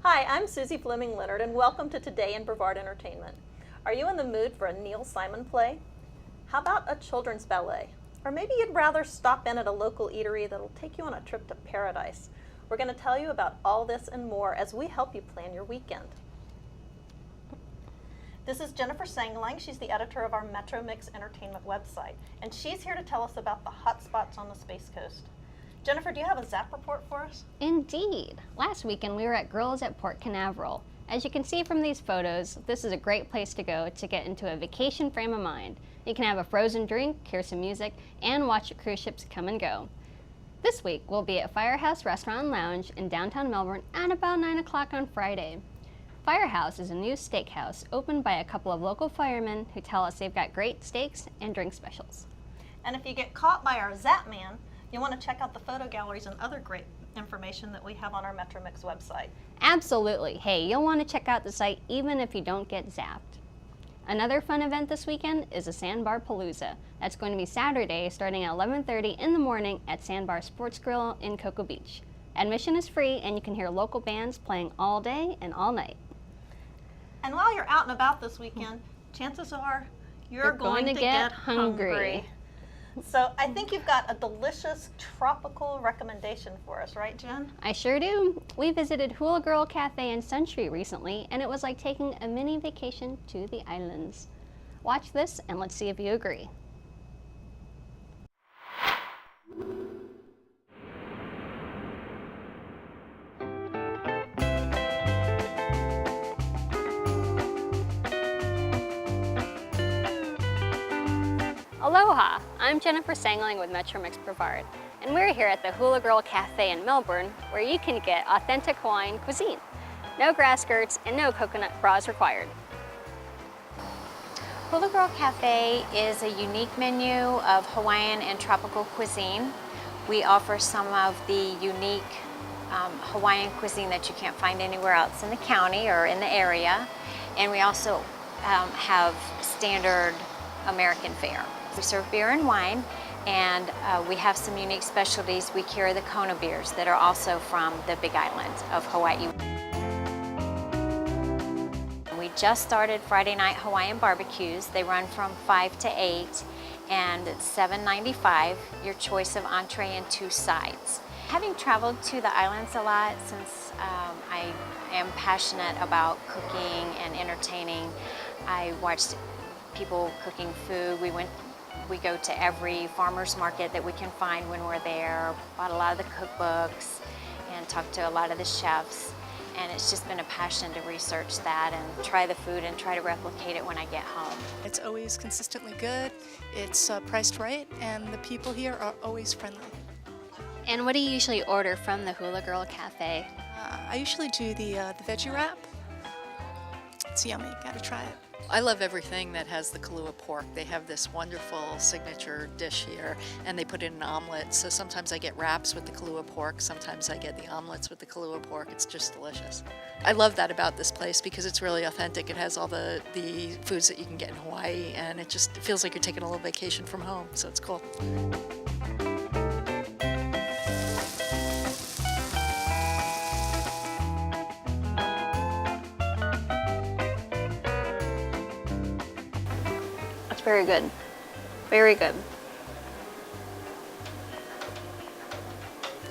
Hi, I'm Suzy Fleming Leonard, and welcome to Today in Brevard Entertainment. Are you in the mood for a Neil Simon play? How about a children's ballet? Or maybe you'd rather stop in at a local eatery that'll take you on a trip to paradise. We're going to tell you about all this and more as we help you plan your weekend. This is Jennifer Sangalang. She's the editor of our Metro Mix Entertainment website, and she's here to tell us about the hot spots on the Space Coast. Jennifer, do you have a Zap report for us? Indeed. Last weekend we were at Grills at Port Canaveral. As you can see from these photos, this is a great place to go to get into a vacation frame of mind. You can have a frozen drink, hear some music, and watch your cruise ships come and go. This week we'll be at Firehouse Restaurant and Lounge in downtown Melbourne at about 9 o'clock on Friday. Firehouse is a new steakhouse opened by a couple of local firemen who tell us they've got great steaks and drink specials. And if you get caught by our Zap man, you'll want to check out the photo galleries and other great information that we have on our Metro Mix website. Absolutely. Hey, you'll want to check out the site even if you don't get zapped. Another fun event this weekend is a Sandbar Palooza. That's going to be Saturday starting at 11:30 in the morning at Sandbar Sports Grill in Cocoa Beach. Admission is free and you can hear local bands playing all day and all night. And while you're out and about this weekend, chances are you're going to get hungry. So I think you've got a delicious tropical recommendation for us, right, Jen? I sure do. We visited Hula Girl Cafe in Century recently, and it was like taking a mini vacation to the islands. Watch this and let's see if you agree. Aloha! I'm Jennifer Sangalang with Metro Mix Brevard, and we're here at the Hula Girl Cafe in Melbourne, where you can get authentic Hawaiian cuisine. No grass skirts and no coconut bras required. Hula Girl Cafe is a unique menu of Hawaiian and tropical cuisine. We offer some of the unique Hawaiian cuisine that you can't find anywhere else in the county or in the area, and we also have standard American fare. We serve beer and wine, and we have some unique specialties. We carry the Kona beers that are also from the Big Island of Hawaii. We just started Friday night Hawaiian barbecues. They run from 5 to 8, and it's $7.95, your choice of entree and 2 sides. Having traveled to the islands a lot, since I am passionate about cooking and entertaining, I watched people cooking food. We go to every farmer's market that we can find when we're there, bought a lot of the cookbooks, and talked to a lot of the chefs. And it's just been a passion to research that and try the food and try to replicate it when I get home. It's always consistently good, it's priced right, and the people here are always friendly. And what do you usually order from the Hula Girl Cafe? I usually do the veggie wrap. It's yummy, gotta try it. I love everything that has the Kahlua pork. They have this wonderful signature dish here, and they put it in an omelet. So sometimes I get wraps with the Kahlua pork, sometimes I get the omelets with the Kahlua pork. It's just delicious. I love that about this place because it's really authentic. It has all the foods that you can get in Hawaii, and it feels like you're taking a little vacation from home, so it's cool. Very good. Very good.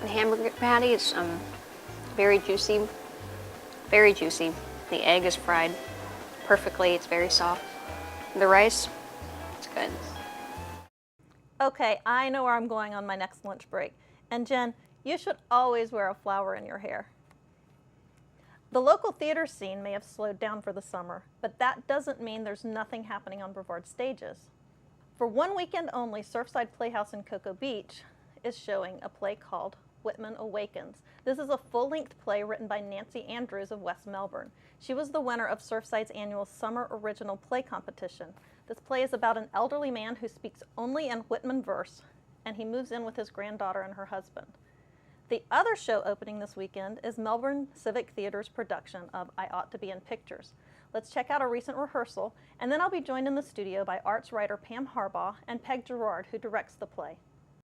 The hamburger patty is very juicy. Very juicy. The egg is fried perfectly. It's very soft. The rice, it's good. Okay, I know where I'm going on my next lunch break. And Jen, you should always wear a flower in your hair. The local theater scene may have slowed down for the summer, but that doesn't mean there's nothing happening on Brevard stages. For one weekend only, Surfside Playhouse in Cocoa Beach is showing a play called Whitman Awakens. This is a full-length play written by Nancy Andrews of West Melbourne. She was the winner of Surfside's annual Summer Original Play Competition. This play is about an elderly man who speaks only in Whitman verse, and he moves in with his granddaughter and her husband. The other show opening this weekend is Melbourne Civic Theater's production of I Ought to Be in Pictures. Let's check out a recent rehearsal, and then I'll be joined in the studio by arts writer Pam Harbaugh and Peg Gerard, who directs the play.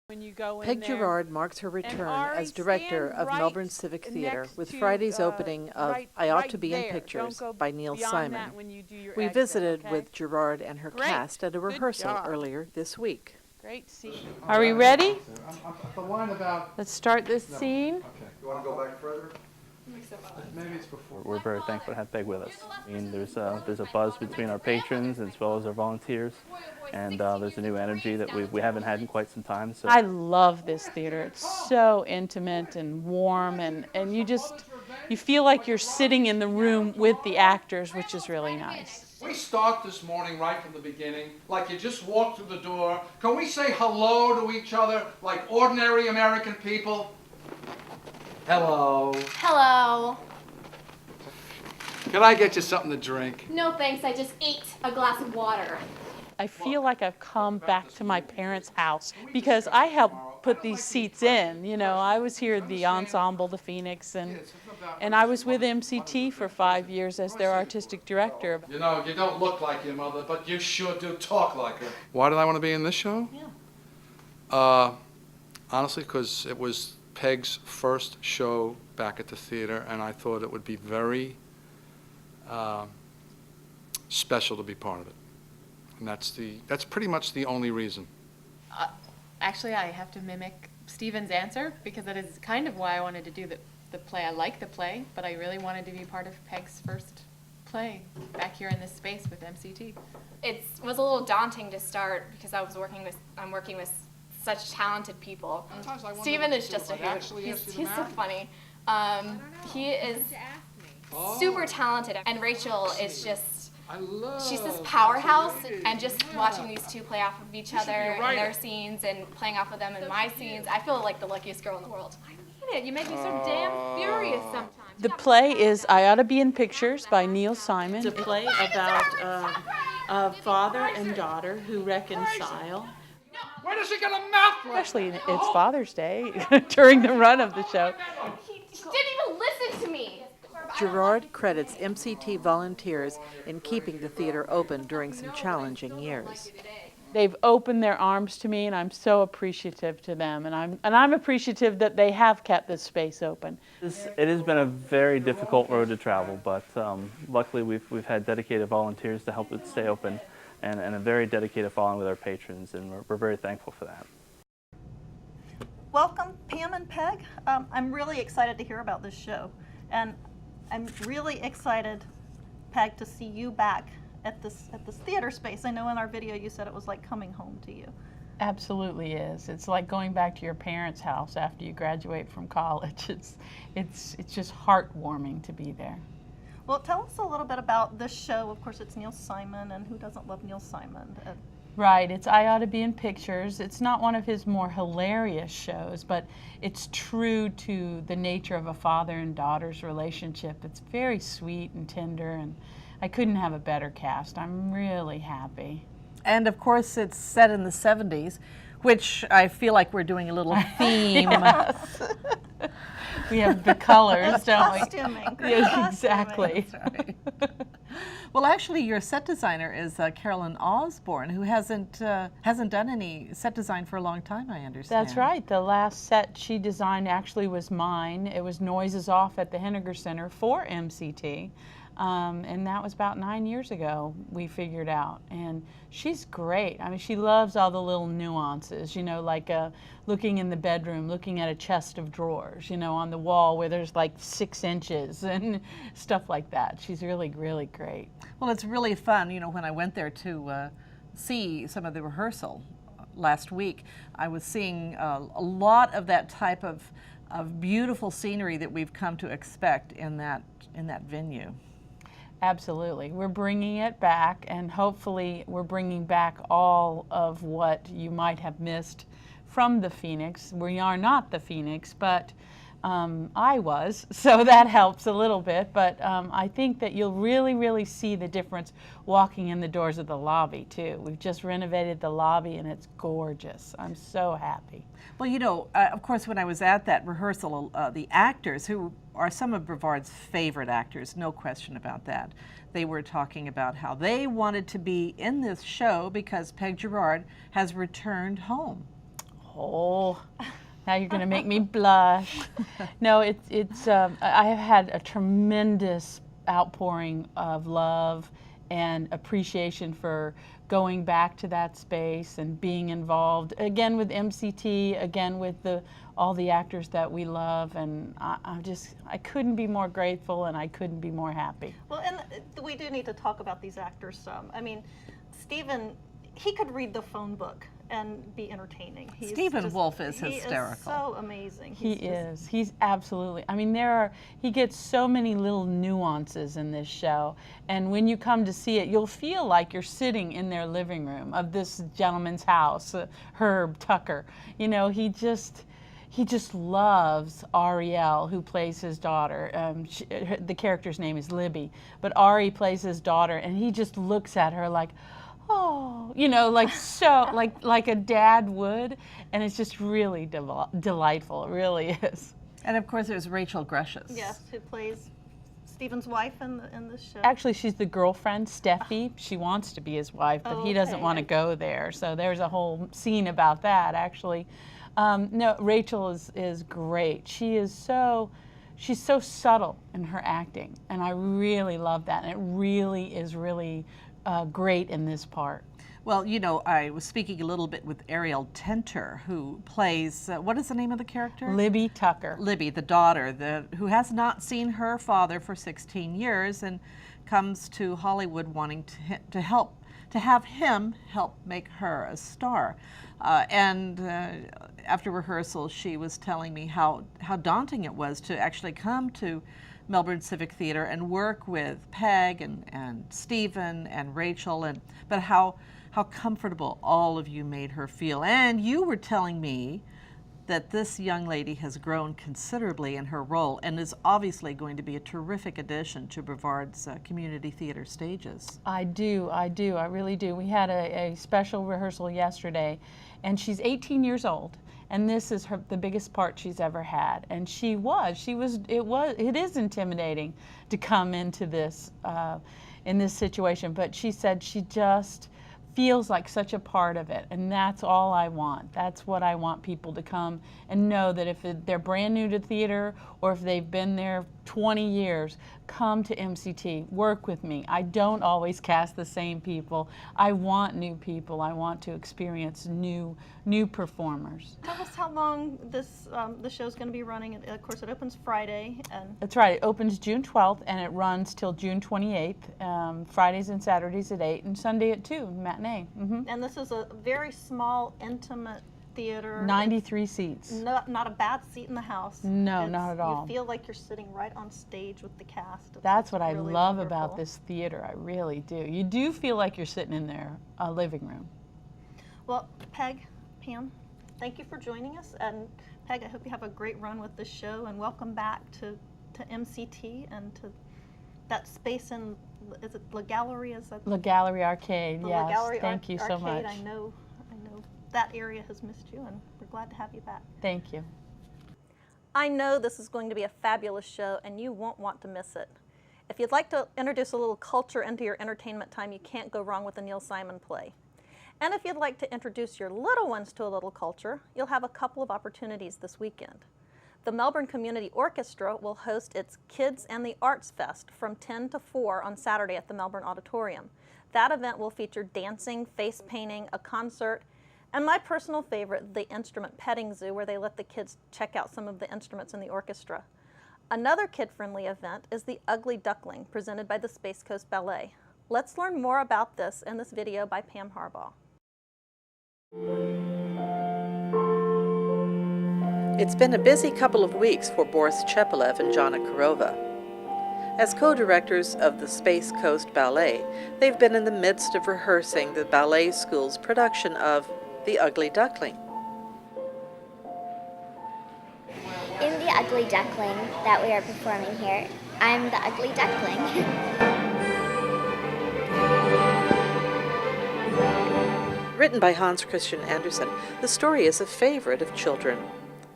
When you go in Peg there. Gerard marks her return Ari, as director stand of right Melbourne Civic Theater next with to, Friday's opening of right- I Ought right to Be in there. Pictures Don't go by Neil beyond Simon. that when you do your We exit, visited okay? with Gerard and her Great. cast at a Good rehearsal job. earlier this week. Great scene. Are we ready? The line about. Let's start this scene. Okay. You want to go back further? Maybe it's before. We're very thankful to have Peg with us. I mean, there's a buzz between our patrons as well as our volunteers, and there's a new energy that we haven't had in quite some time. So I love this theater. It's so intimate and warm, and you feel like you're sitting in the room with the actors, which is really nice. We start this morning right from the beginning, like you just walk through the door. Can we say hello to each other like ordinary American people? Hello. Hello. Can I get you something to drink? No thanks, I just ate a glass of water. I feel like I've come back to my parents' house because I helped put these seats in. You know, I was here at the ensemble, the Phoenix, and I was with MCT for 5 years as their artistic director. You know, you don't look like your mother, but you sure do talk like her. Why did I want to be in this show? Yeah. Honestly, because it was Peg's first show back at the theater, and I thought it would be very special to be part of it. And that's pretty much the only reason. Actually, I have to mimic Stephen's answer because that is kind of why I wanted to do the play. I like the play, but I really wanted to be part of Peg's first play back here in this space with MCT. It was a little daunting to start because I'm working with such talented people. Stephen is just a hoot. He's so funny. He is super talented, and Rachel is just, she's this powerhouse, and just watching these two play off of each other and their scenes and playing off of them in my scenes, I feel like the luckiest girl in the world. I mean it, you make me so damn furious sometimes. The play is I Ought to Be in Pictures by Neil Simon. It's a play about a father and daughter who reconcile. Where does he get a mouth? Especially it's Father's Day during the run of the show. He didn't even listen to me. Gerard credits MCT volunteers in keeping the theater open during some challenging years. They've opened their arms to me, and I'm so appreciative to them, and I'm appreciative that they have kept this space open. it has been a very difficult road to travel, but luckily we've had dedicated volunteers to help it stay open, and a very dedicated following with our patrons, and we're very thankful for that. Welcome, Pam and Peg. I'm really excited to hear about this show, and I'm really excited, Peg, to see you back at this theater space. I know in our video you said it was like coming home to you. Absolutely is. It's like going back to your parents' house after you graduate from college. It's just heartwarming to be there. Well, tell us a little bit about this show. Of course, it's Neil Simon, and who doesn't love Neil Simon? Right, it's I Ought to Be in Pictures. It's not one of his more hilarious shows, but it's true to the nature of a father and daughter's relationship. It's very sweet and tender, and I couldn't have a better cast. I'm really happy. And of course, it's set in the 70s, which I feel like we're doing a little theme. We have the colors, don't we? Costuming. Yeah, exactly. Right. Well, actually, your set designer is Carolyn Osborne, who hasn't done any set design for a long time, I understand. That's right. The last set she designed actually was mine. It was Noises Off at the Henniger Center for MCT. And that was about 9 years ago we figured out. And she's great. I mean, she loves all the little nuances, you know, like looking in the bedroom, looking at a chest of drawers, you know, on the wall where there's like 6 inches and stuff like that. She's really, really great. Well, it's really fun. You know, when I went there to see some of the rehearsal last week, I was seeing a lot of that type of beautiful scenery that we've come to expect in that venue. Absolutely. We're bringing it back, and hopefully we're bringing back all of what you might have missed from the Phoenix. We are not the Phoenix, but I was, so that helps a little bit. But I think that you'll really, really see the difference walking in the doors of the lobby, too. We've just renovated the lobby, and it's gorgeous. I'm so happy. Well, you know, of course, when I was at that rehearsal, the actors, who are some of Brevard's favorite actors, no question about that, they were talking about how they wanted to be in this show because Peg Gerard has returned home. Oh, now you're going to make me blush. No, I have had a tremendous outpouring of love and appreciation for going back to that space and being involved again with MCT, again with all the actors that we love, and I couldn't be more grateful and I couldn't be more happy. Well, and we do need to talk about these actors some. I mean, Stephen, he could read the phone book and be entertaining. Stephen Wolf is hysterical. He is so amazing. He's absolutely, I mean, he gets so many little nuances in this show, and when you come to see it, you'll feel like you're sitting in their living room of this gentleman's house, Herb Tucker. You know, he just loves Ariel, who plays his daughter. The character's name is Libby, but Ari plays his daughter, and he just looks at her like, oh, you know, like so, like a dad would, and it's just really delightful. It really is. And of course, there's Rachel Greshus. Yes, who plays Stephen's wife in this show. Actually, she's the girlfriend, Steffi. She wants to be his wife, but he doesn't want to go there. So there's a whole scene about that, actually. No, Rachel is great. She's so subtle in her acting, and I really love that. And it really is great in this part. Well, you know, I was speaking a little bit with Ariel Tenter, who plays, what is the name of the character? Libby Tucker. Libby, the daughter, who has not seen her father for 16 years and comes to Hollywood wanting to have him help make her a star. After rehearsal, she was telling me how daunting it was to actually come to Melbourne Civic Theater and work with Peg and Stephen and Rachel, but how comfortable all of you made her feel. And you were telling me that this young lady has grown considerably in her role and is obviously going to be a terrific addition to Brevard's community theater stages. I really do. We had a special rehearsal yesterday, and she's 18 years old. And this is the biggest part she's ever had. And it is intimidating to come into this, in this situation. But she said she just feels like such a part of it. And that's all I want. That's what I want people to come and know, that if they're brand new to theater or if they've been there 20 years, come to MCT, work with me. I don't always cast the same people. I want new people. I want to experience new performers. Tell us how long the show's going to be running. Of course, it opens Friday. That's right. It opens June 12th and it runs till June 28th. Fridays and Saturdays at 8 and Sunday at 2, matinee. Mm-hmm. And this is a very small, intimate theater. 93 seats. Not a bad seat in the house. No, not at all. You feel like you're sitting right on stage with the cast. That's what I love about this theater. I really do. You do feel like you're sitting in their living room. Well, Peg, Pam, thank you for joining us. And Peg, I hope you have a great run with this show, and welcome back to MCT and to that space in, is it La Gallery? La Gallery Arcade, yes. La Gallery Thank you so much. I know that area has missed you, and we're glad to have you back. Thank you. I know this is going to be a fabulous show, and you won't want to miss it. If you'd like to introduce a little culture into your entertainment time, you can't go wrong with a Neil Simon play. And if you'd like to introduce your little ones to a little culture, you'll have a couple of opportunities this weekend. The Melbourne Community Orchestra will host its Kids and the Arts Fest from 10 to 4 on Saturday at the Melbourne Auditorium. That event will feature dancing, face painting, a concert, and my personal favorite, the instrument petting zoo, where they let the kids check out some of the instruments in the orchestra. Another kid-friendly event is the Ugly Duckling, presented by the Space Coast Ballet. Let's learn more about this in this video by Pam Harbaugh. It's been a busy couple of weeks for Boris Chepelev and Jana Kurova. As co-directors of the Space Coast Ballet, they've been in the midst of rehearsing the ballet school's production of The Ugly Duckling. In The Ugly Duckling that we are performing here, I'm the Ugly Duckling. Written by Hans Christian Andersen, the story is a favorite of children.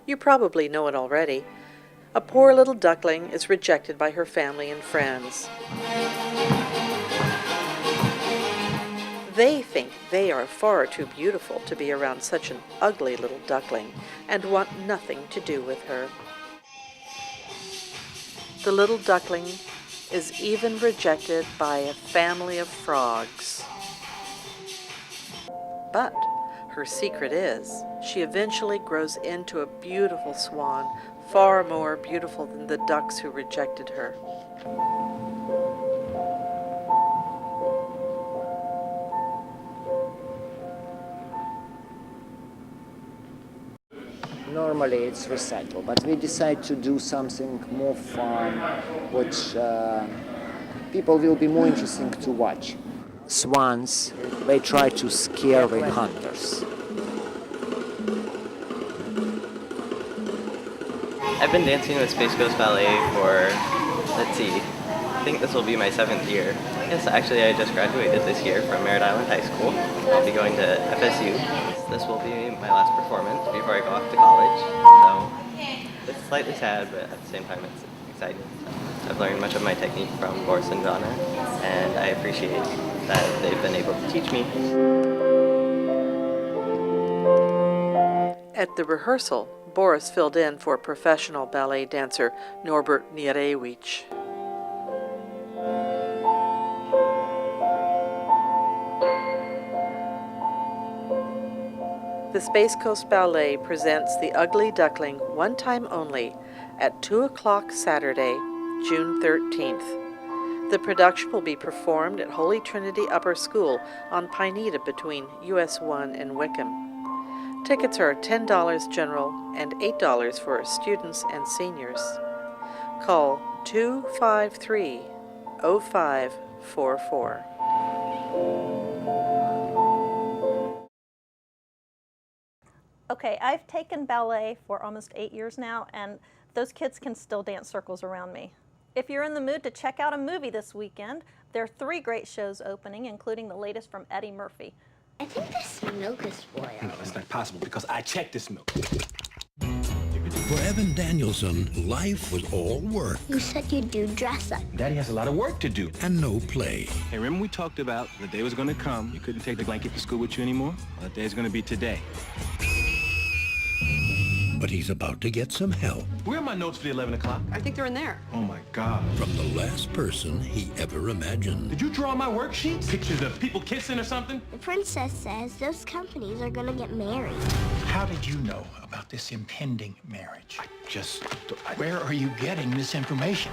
You probably know it already. A poor little duckling is rejected by her family and friends. They think they are far too beautiful to be around such an ugly little duckling and want nothing to do with her. The little duckling is even rejected by a family of frogs. But her secret is she eventually grows into a beautiful swan, far more beautiful than the ducks who rejected her. Normally it's recital, but we decide to do something more fun, which people will be more interesting to watch. Swans, they try to scare the hunters. I've been dancing with Space Coast Ballet for, let's see, I think this will be my 7th year. Yes, actually I just graduated this year from Merritt Island High School. I'll be going to FSU. This will be my last performance before I go off to college. So it's slightly sad, but at the same time it's exciting. I've learned much of my technique from Boris and Donna, and I appreciate that they've been able to teach me. At the rehearsal, Boris filled in for professional ballet dancer Norbert Nierewicz. The Space Coast Ballet presents The Ugly Duckling one time only at 2 o'clock Saturday, June 13th. The production will be performed at Holy Trinity Upper School on Pineda between US 1 and Wickham. Tickets are $10 general and $8 for students and seniors. Call 253-0544. Okay, I've taken ballet for almost 8 years now, and those kids can still dance circles around me. If you're in the mood to check out a movie this weekend, there are 3 great shows opening, including the latest from Eddie Murphy. I think this milk is spoiled. No, it's not possible because I checked this milk. For Evan Danielson, life was all work. You said you'd do dress up. Daddy has a lot of work to do. And no play. Hey, remember we talked about the day was gonna come, you couldn't take the blanket to school with you anymore? Well, the day's gonna be today. But he's about to get some help. Where are my notes for the 11 o'clock? I think they're in there. Oh my God. From the last person he ever imagined. Did you draw my worksheets? Pictures of people kissing or something? The princess says those companies are gonna get married. How did you know about this impending marriage? Where are you getting this information?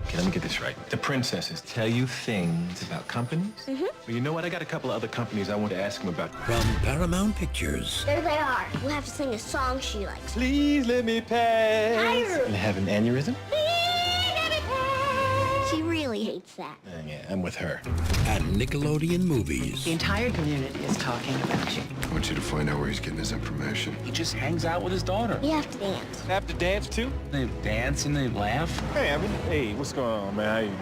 Okay, let me get this right. The princesses tell you things about companies? Mm-hmm. Well, you know what? I got a couple of other companies I want to ask them about. From Paramount Pictures. There they are. We'll have to sing a song she likes. Please let me pass. And have an aneurysm? She really hates that. Yeah, I'm with her. And Nickelodeon Movies. The entire community is talking about you. I want you to find out where he's getting his information. He just hangs out with his daughter. You have to dance. They have to dance too? They dance and they laugh? Hey, Evan. Hey, what's going on, man? How you doing?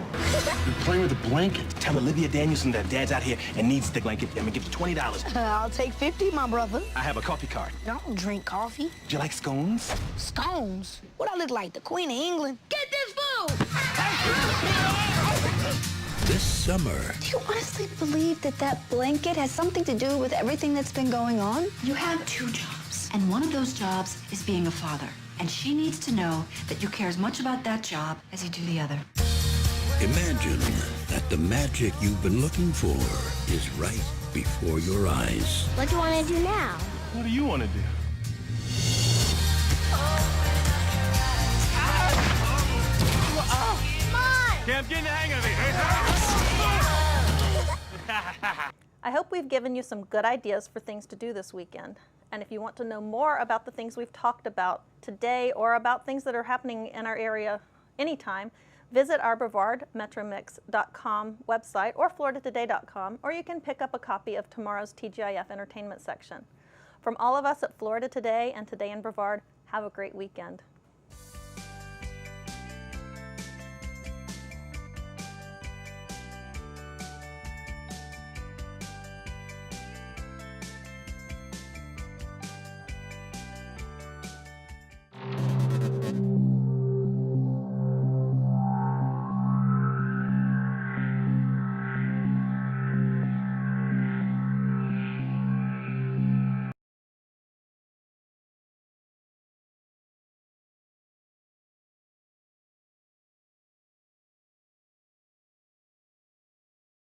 You're playing with the blanket. Tell Olivia Danielson that Dad's out here and needs the blanket. I'm gonna give you $20. I'll take 50, my brother. I have a coffee card. I don't drink coffee. Do you like scones? Scones? What I look like, the Queen of England? Get this food! This summer. Do you honestly believe that that blanket has something to do with everything that's been going on? You have 2 jobs, and one of those jobs is being a father. And she needs to know that you care as much about that job as you do the other. Imagine that the magic you've been looking for is right before your eyes. What do you want to do now? What do you want to do? Yeah, I'm getting the hang of it. I hope we've given you some good ideas for things to do this weekend. And if you want to know more about the things we've talked about today or about things that are happening in our area anytime, visit our BrevardMetromix.com website or FloridaToday.com, or you can pick up a copy of tomorrow's TGIF entertainment section. From all of us at Florida Today and Today in Brevard, have a great weekend.